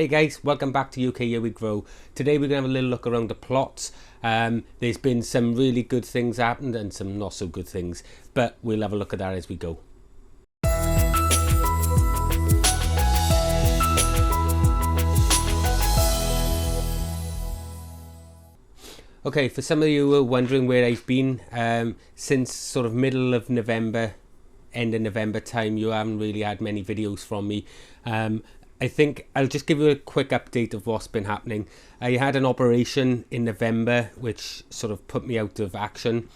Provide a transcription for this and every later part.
Hey guys, welcome back to UK Here We Grow. Today we're going to have a little look around the plots. There's been some really good things happened and some not so good things, but we'll have a look at that as we go. Okay, for some of you who are wondering where I've been, since sort of middle of November, end of November time, you haven't really had many videos from me. I think I'll just give you a quick update of what's been happening. I had an operation in November which sort of put me out of action.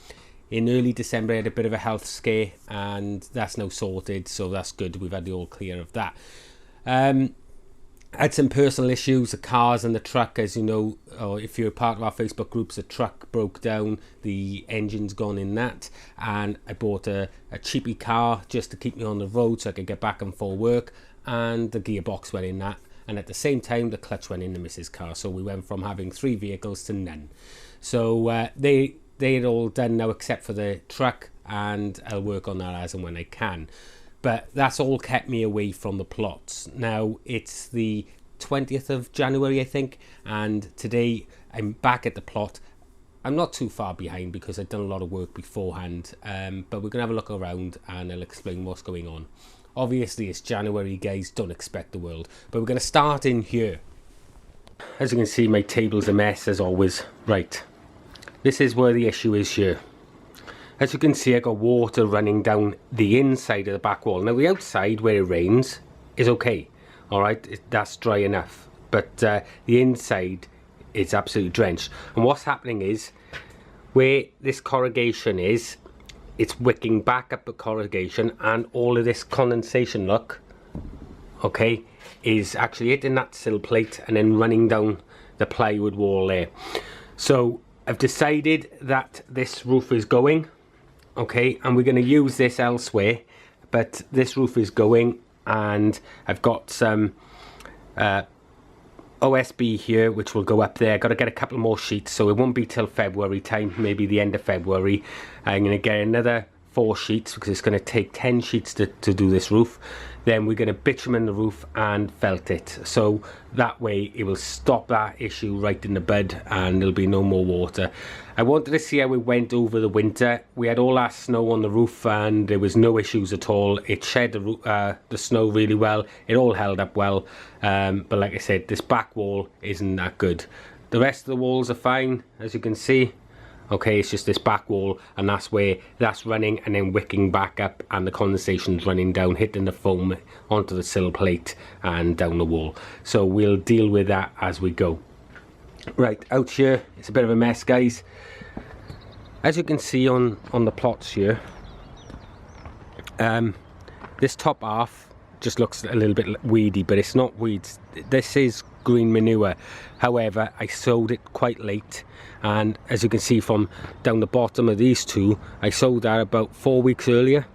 In early December I had a bit of a health scare and that's now sorted, so that's good. We've had the all clear of that. I had some personal issues, the cars and the truck, as you know, or if you're a part of our Facebook groups, the truck broke down, the engine's gone in that, and I bought a cheapy car just to keep me on the road so I could get back and forth work, and the gearbox went in that, and at the same time the clutch went in the missus' car, so we went from having 3 vehicles to none. So they're all done now except for the truck, and I'll work on that as and when I can. But that's all kept me away from the plots. Now it's the 20th of January I think, and today I'm back at the plot. I'm not too far behind because I've done a lot of work beforehand, but we're gonna have a look around and I'll explain what's going on. Obviously it's January guys, don't expect the world, but we're gonna start in here. As you can see, my table's a mess as always. Right, this is where the issue is here. As you can see, I got water running down the inside of the back wall. Now the outside where it rains is okay, all right, that's dry enough, but the inside is absolutely drenched. And what's happening is where this corrugation is, it's wicking back up the corrugation, and all of this condensation, look, okay, is actually hitting that sill plate and then running down the plywood wall there. So I've decided that this roof is going. Okay, and we're going to use this elsewhere, but this roof is going, and I've got some OSB here which will go up there. I've got to get a couple more sheets, so it won't be till February time, maybe the end of February. I'm going to get another 4 sheets because it's going to take 10 sheets to do this roof. Then we're going to bitumen the roof and felt it, so that way it will stop that issue right in the bud and there'll be no more water. I wanted to see how it went over the winter. We had all our snow on the roof and there was no issues at all. It shed the snow really well, it all held up well, but like I said, this back wall isn't that good. The rest of the walls are fine, as you can see. Okay, it's just this back wall, and that's where that's running and then wicking back up, and the condensation's running down, hitting the foam onto the sill plate and down the wall. So we'll deal with that as we go. Right, out here it's a bit of a mess guys. As you can see on the plots here, this top half just looks a little bit weedy, but it's not weeds, this is green manure. However, I sowed it quite late, and as you can see from down the bottom of these two, I sowed that about 4 weeks earlier,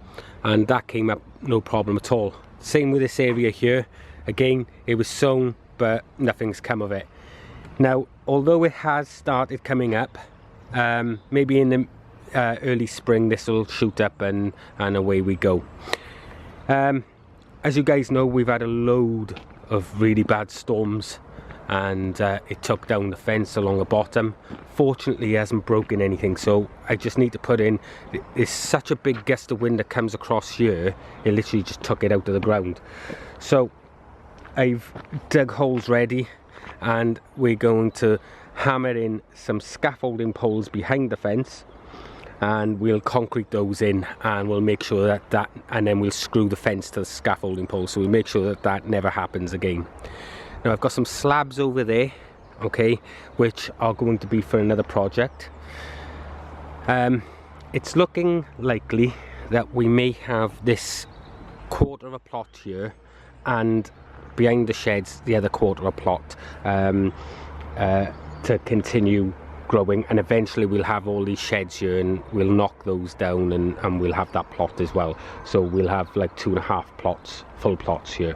and that came up no problem at all. Same with this area here, again it was sown but nothing's come of it. Now although it has started coming up, maybe in the early spring this will shoot up and away we go. As you guys know, we've had a load of really bad storms, and it took down the fence along the bottom. Fortunately it hasn't broken anything, so I just need to put in, there's such a big gust of wind that comes across here, it literally just took it out of the ground. So I've dug holes ready, and we're going to hammer in some scaffolding poles behind the fence, and we'll concrete those in, and we'll make sure that and then we'll screw the fence to the scaffolding pole, so we'll make sure that never happens again. Now I've got some slabs over there, okay, which are going to be for another project. It's looking likely that we may have this quarter of a plot here, and behind the sheds the other quarter of a plot, to continue growing, and eventually we'll have all these sheds here and we'll knock those down, and we'll have that plot as well, so we'll have like 2.5 plots, full plots here.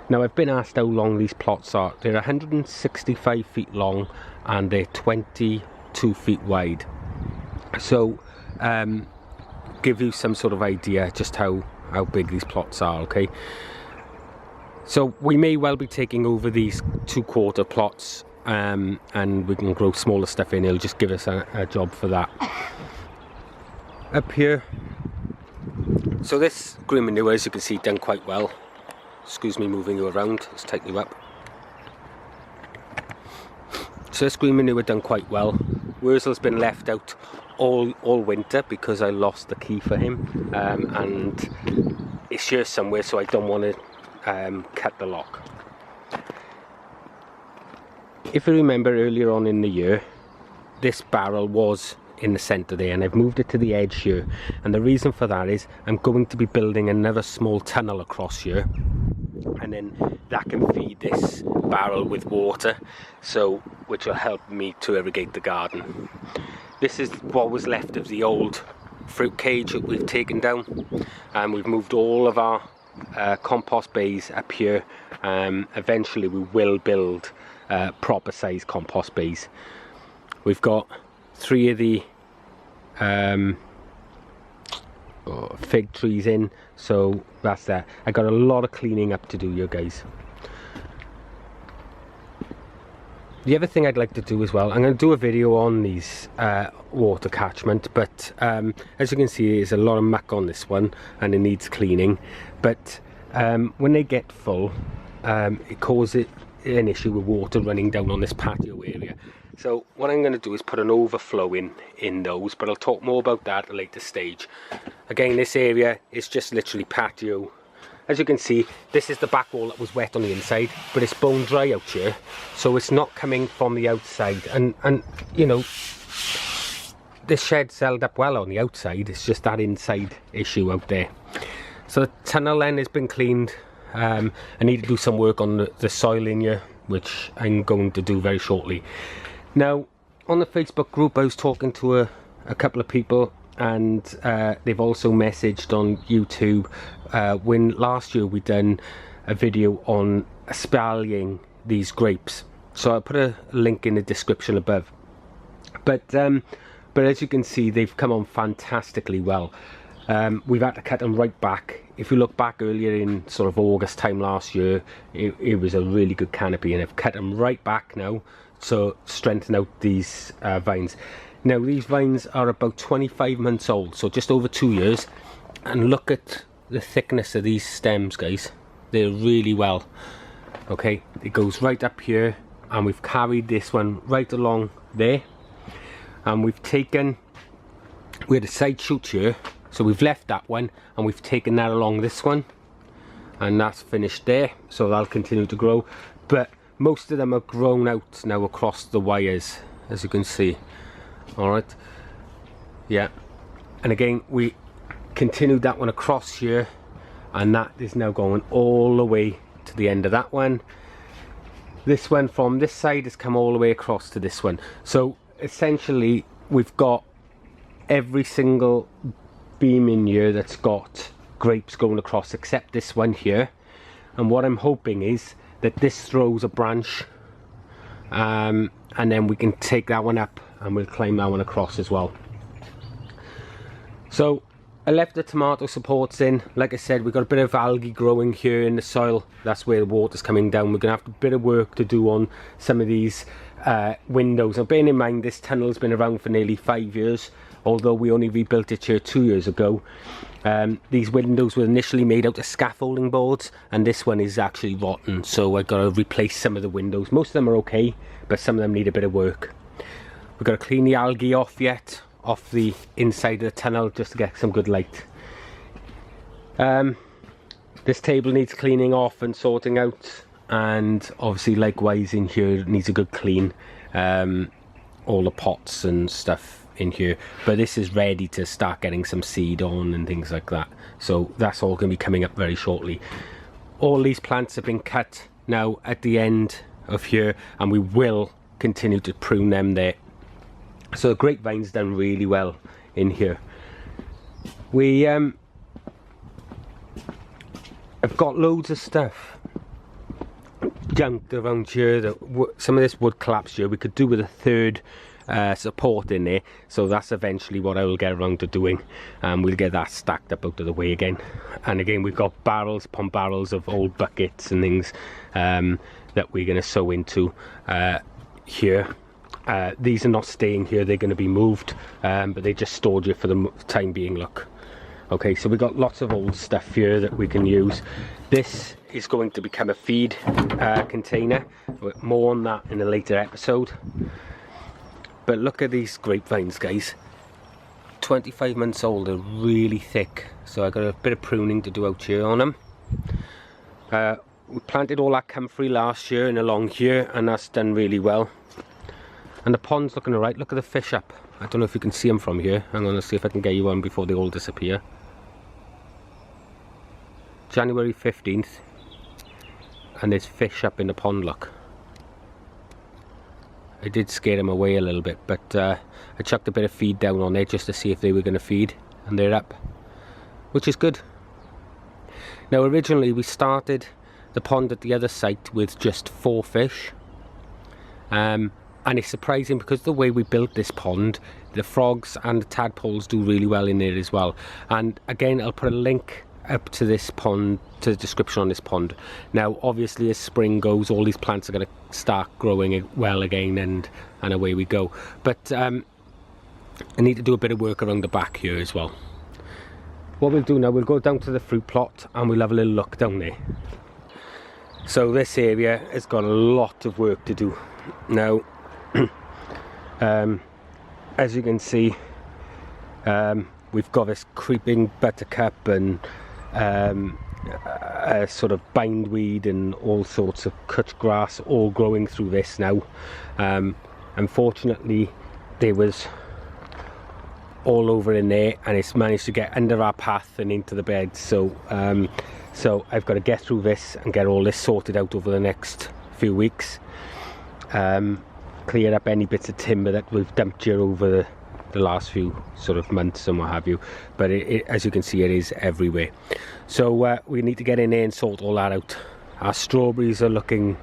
Now I've been asked how long these plots are. They're 165 feet long and they're 22 feet wide, so give you some sort of idea just how big these plots are. Okay, So we may well be taking over these 2/4 plots, and we can grow smaller stuff in. It'll just give us a job for that. Up here, so this green manure, as you can see, done quite well. Excuse me moving you around, let's tighten you up. So this green manure done quite well. Wurzel's been left out all winter because I lost the key for him, and it's here somewhere, so I don't want to cut the lock. If you remember earlier on in the year, this barrel was in the centre there, and I've moved it to the edge here, and the reason for that is I'm going to be building another small tunnel across here, and then that can feed this barrel with water, so which will help me to irrigate the garden. This is what was left of the old fruit cage that we've taken down, and we've moved all of our compost bays up here. Eventually we will build proper size compost bays. We've got 3 of the fig trees in, so that's that. I got a lot of cleaning up to do here, guys. The other thing I'd like to do as well, I'm going to do a video on these water catchment, but as you can see, there's a lot of muck on this one and it needs cleaning. But when they get full, it causes an issue with water running down on this patio area. So what I'm going to do is put an overflow in those, but I'll talk more about that at a later stage. Again, this area is just literally patio. As you can see, this is the back wall that was wet on the inside, but it's bone dry out here, so it's not coming from the outside. And you know, this shed's held up well on the outside, it's just that inside issue out there. So the tunnel then has been cleaned. I need to do some work on the soil in here, which I'm going to do very shortly. Now, on the Facebook group, I was talking to a couple of people, and they've also messaged on YouTube when last year we done a video on espaliering these grapes. So I'll put a link in the description above. But as you can see, they've come on fantastically well. We've had to cut them right back. If you look back earlier in sort of August time last year, it was a really good canopy, and I've cut them right back now to strengthen out these vines. Now these vines are about 25 months old, so just over 2 years, and look at the thickness of these stems, guys. They're really well. Okay, it goes right up here, and we've carried this one right along there, and we had a side shoot here, so we've left that one and we've taken that along this one, and that's finished there, so that'll continue to grow. But most of them are grown out now across the wires, as you can see. Alright, yeah, and again we continued that one across here, and that is now going all the way to the end of that one. This one from this side has come all the way across to this one. So essentially we've got every single beam in here that's got grapes going across except this one here, and what I'm hoping is that this throws a branch, and then we can take that one up and we'll climb that one across as well. So I left the tomato supports in. Like I said, we've got a bit of algae growing here in the soil. That's where the water's coming down. We're going to have a bit of work to do on some of these windows. Now bearing in mind this tunnel's been around for nearly 5 years, although we only rebuilt it here 2 years ago. These windows were initially made out of scaffolding boards, and this one is actually rotten, so I've got to replace some of the windows. Most of them are okay, but some of them need a bit of work. We've got to clean the algae off the inside of the tunnel, just to get some good light. This table needs cleaning off and sorting out, and obviously likewise in here it needs a good clean. All the pots and stuff in here, but this is ready to start getting some seed on and things like that, so that's all going to be coming up very shortly. All these plants have been cut now at the end of here, and we will continue to prune them there. So the grapevine's done really well in here. We have got loads of stuff junked around here. That some of this wood collapsed here. We could do with a third support in there, so that's eventually what I will get around to doing, and we'll get that stacked up out of the way again. And again, we've got barrels upon barrels of old buckets and things that we're going to sow into here. These are not staying here, they're going to be moved, but they just stored here for the time being. Look, okay, so we've got lots of old stuff here that we can use. This is going to become a feed container. More on that in a later episode. But look at these grapevines, guys. 25 months old, they're really thick, so I got a bit of pruning to do out here on them. We planted all that Comfrey last year in along here, and that's done really well. And the pond's looking alright. Look at the fish up. I don't know if you can see them from here. I'm going to see if I can get you one before they all disappear. January 15th, and there's fish up in the pond, look. I did scare them away a little bit, but I chucked a bit of feed down on there just to see if they were going to feed, and they're up, which is good. Now originally we started the pond at the other site with just 4 fish, and it's surprising because the way we built this pond, the frogs and the tadpoles do really well in there as well. And again, I'll put a link up to this pond, to the description on this pond. Now obviously as spring goes, all these plants are going to start growing well again, and away we go. But I need to do a bit of work around the back here as well. What we'll do now, we'll go down to the fruit plot and we'll have a little look down there. So this area has got a lot of work to do now. As you can see, we've got this creeping buttercup and a sort of bindweed and all sorts of cut grass all growing through this now. Unfortunately, there was all over in there, and it's managed to get under our path and into the bed. So so I've got to get through this and get all this sorted out over the next few weeks. Clear up any bits of timber that we've dumped here over the last few sort of months and what have you, but as you can see, it is everywhere. So we need to get in there and sort all that out. Our strawberries are looking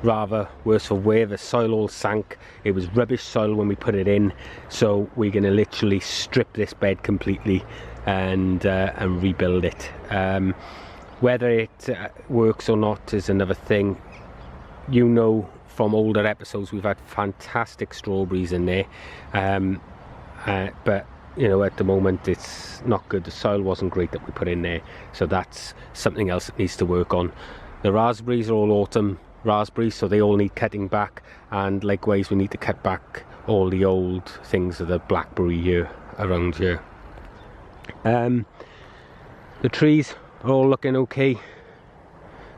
rather worse for wear. The soil all sank. It was rubbish soil when we put it in, so we're going to literally strip this bed completely and rebuild it. Whether it works or not is another thing. You know, from older episodes, we've had fantastic strawberries in there, but you know, at the moment it's not good. The soil wasn't great that we put in there, so that's something else that needs to work on. The raspberries are all autumn raspberries, so they all need cutting back, and likewise we need to cut back all the old things of the blackberry here around here. The trees are all looking okay,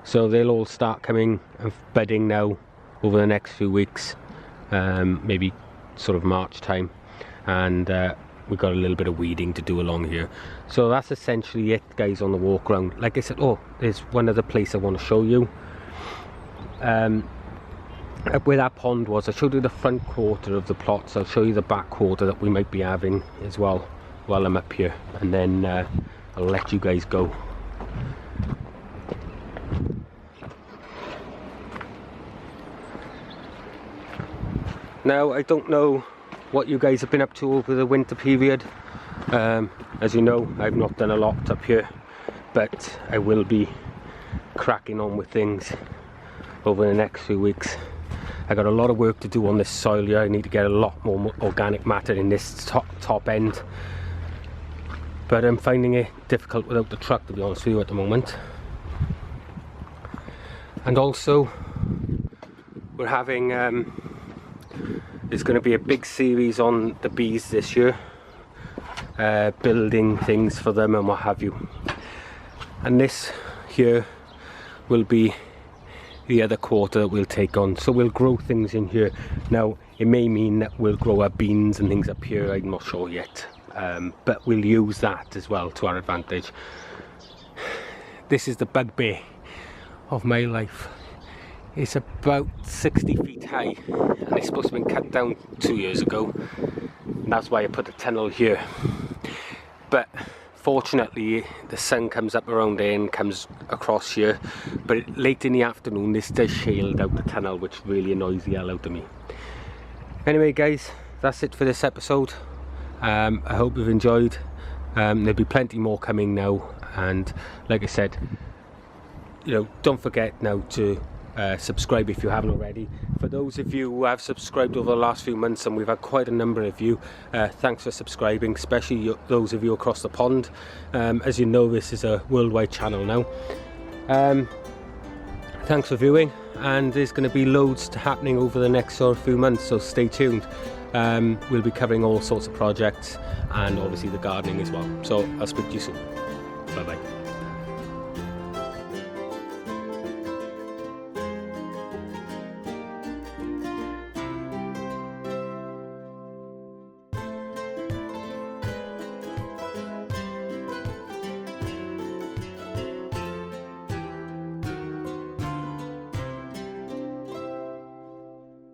so they'll all start coming and budding now over the next few weeks, maybe sort of March time, and we've got a little bit of weeding to do along here. So that's essentially it, guys, on the walk around. Like I said, oh, there's one other place I want to show you. Up where that pond was, I showed you the front quarter of the plots. I'll show you the back quarter that we might be having as well while I'm up here, and then I'll let you guys go. Now, I don't know what you guys have been up to over the winter period. As you know, I've not done a lot up here, but I will be cracking on with things over the next few weeks. I got a lot of work to do on this soil here. I need to get a lot more organic matter in this top end, but I'm finding it difficult without the truck, to be honest with you, at the moment. And also, we're having there's going to be a big series on the bees this year, building things for them and what have you. And this here will be the other quarter that we'll take on. So we'll grow things in here. Now, it may mean that we'll grow our beans and things up here, I'm not sure yet. But we'll use that as well to our advantage. This is the bugbear of my life. It's about 60 feet high, and it's supposed to have been cut down 2 years ago, and that's why I put the tunnel here. But fortunately the sun comes up around there and comes across here, but late in the afternoon this does shield out the tunnel, which really annoys the hell out of me. Anyway guys, that's it for this episode. I hope you've enjoyed. There'll be plenty more coming now, and like I said, don't forget now to subscribe if you haven't already. For those of you who have subscribed over the last few months, and we've had quite a number of you, thanks for subscribing, especially those of you across the pond. As you know, this is a worldwide channel now. Thanks for viewing, and there's going to be loads happening over the next few months, so stay tuned. We'll be covering all sorts of projects, and obviously the gardening as well. So I'll speak to you soon. Bye bye.